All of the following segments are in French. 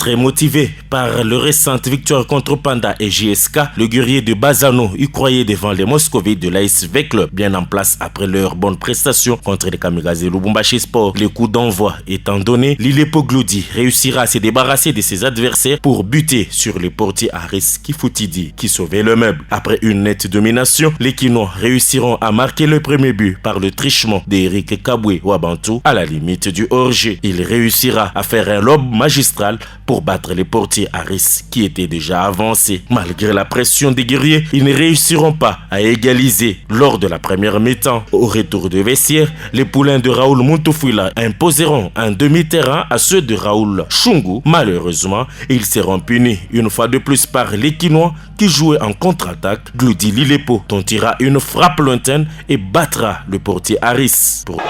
Très motivé par le récente victoire contre Panda et JSK, le guerrier de Bazano y croyait devant les Moscovites de l'AS V-Club, bien en place après leur bonne prestation contre les Kamikaze Lubumbashi Sport. Les coups d'envoi étant donnés, Lilipo Gludi réussira à se débarrasser de ses adversaires pour buter sur le portier Aris Kifutidi qui sauvait le meuble. Après une nette domination, les Kinois réussiront à marquer le premier but par le trichement d'Eric Kabwe Wabantou à la limite du hors-jeu. Il réussira à faire un lob magistral pour battre les portiers Aris qui étaient déjà avancés. Malgré la pression des guerriers, ils ne réussiront pas à égaliser lors de la première mi-temps. Au retour de vestiaire, les poulains de Raoul Muntufwila imposeront un demi-terrain à ceux de Raoul Shungu. Malheureusement, ils seront punis une fois de plus par les Kinois qui jouaient en contre-attaque. Gludi Lilipo tentera une frappe lointaine et battra le portier Aris. Pour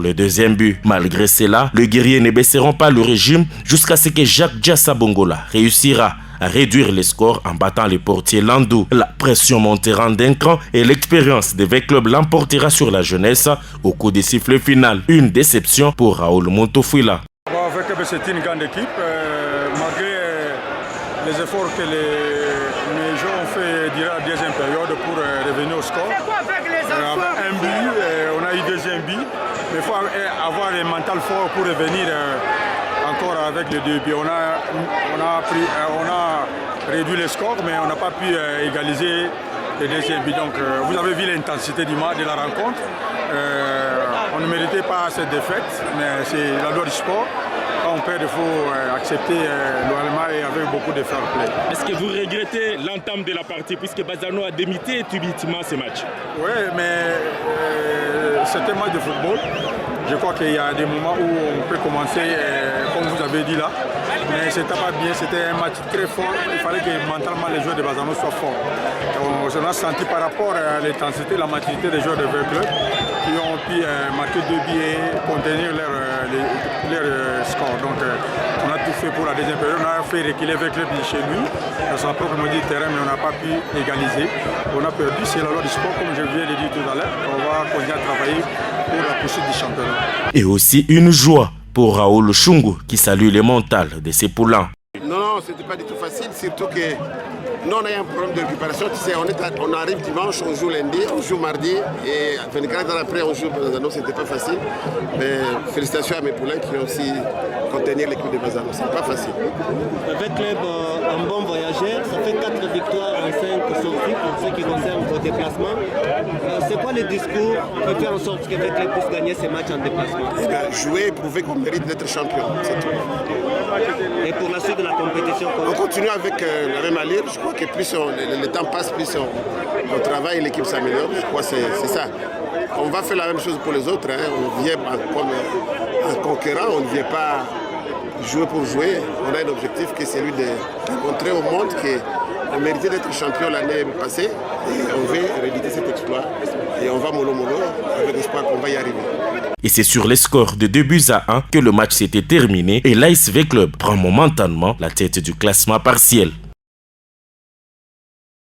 le deuxième but, malgré cela, les guerriers ne baisseront pas le régime jusqu'à ce que Jacques Diassa-Bongola réussira à réduire les scores en battant les portiers Landou. La pression montera d'un cran et l'expérience des V-Club l'emportera sur la jeunesse au coup des sifflets final. Une déception pour Raoul Muntufwila. C'est une grande équipe, malgré les efforts que les gens ont fait durant la deuxième période pour revenir au score. Un but, on a eu deuxième but, mais il faut avoir un mental fort pour revenir encore avec les deux buts. On a réduit le score, mais on n'a pas pu égaliser le deuxième but. Donc vous avez vu l'intensité du match, de la rencontre. On ne méritait pas cette défaite, mais c'est la loi du sport. Quand on perd, il faut accepter loyalement et avec beaucoup de fair play. Est-ce que vous regrettez l'entame de la partie puisque Bazano a démité subitement ce match? Oui, mais c'est un match de football. Je crois qu'il y a des moments où on peut commencer, comme vous avez dit là, mais c'était pas bien, c'était un match très fort. Il fallait que mentalement les joueurs de Bazano soient forts. On s'en a senti par rapport à l'intensité, la maturité des joueurs de V-Club qui ont pu marquer deux buts et contenir leur score. Donc on a tout fait pour la deuxième période. On a fait reculer V-Club chez lui, dans son propre maudit terrain, mais on n'a pas pu égaliser. On a perdu, c'est la loi du sport, comme je viens de dire tout à l'heure. On va continuer à travailler pour la poursuite du championnat. Et aussi une joie pour Raoul Shungu qui salue les mentales de ses poulains. Non, c'était pas du tout facile, surtout que nous on a eu un problème de récupération. Tu sais, on arrive dimanche, on joue lundi, on joue mardi et 24 heures après on joue Bazano, c'était pas facile. Mais félicitations à mes poulains qui ont aussi contenir l'équipe de Bazano, c'est pas facile. Avec club un bon voyageur, ça fait 4 victoires en 5 sorties pour ce qui concerne vos déplacements. C'est quoi le discours qui fait en sorte que le club puisse gagner ces matchs en déplacement? Jouer et prouver qu'on mérite d'être champion, c'est tout. Et pour la suite de la compétition, on continue avec le Remalir. Je crois que plus le temps passe, plus on travaille et l'équipe s'améliore. Je crois que c'est ça. On va faire la même chose pour les autres. Hein. On vient comme un conquérant, on ne vient pas jouer pour jouer. On a un objectif qui est celui de montrer au monde qu'on méritait d'être champion l'année passée. Et on veut rééditer cet exploit. Et on va mollo avec l'espoir qu'on va y arriver. Et c'est sur les scores de 2-1 que le match s'était terminé et l'AS V-Club prend momentanément la tête du classement partiel.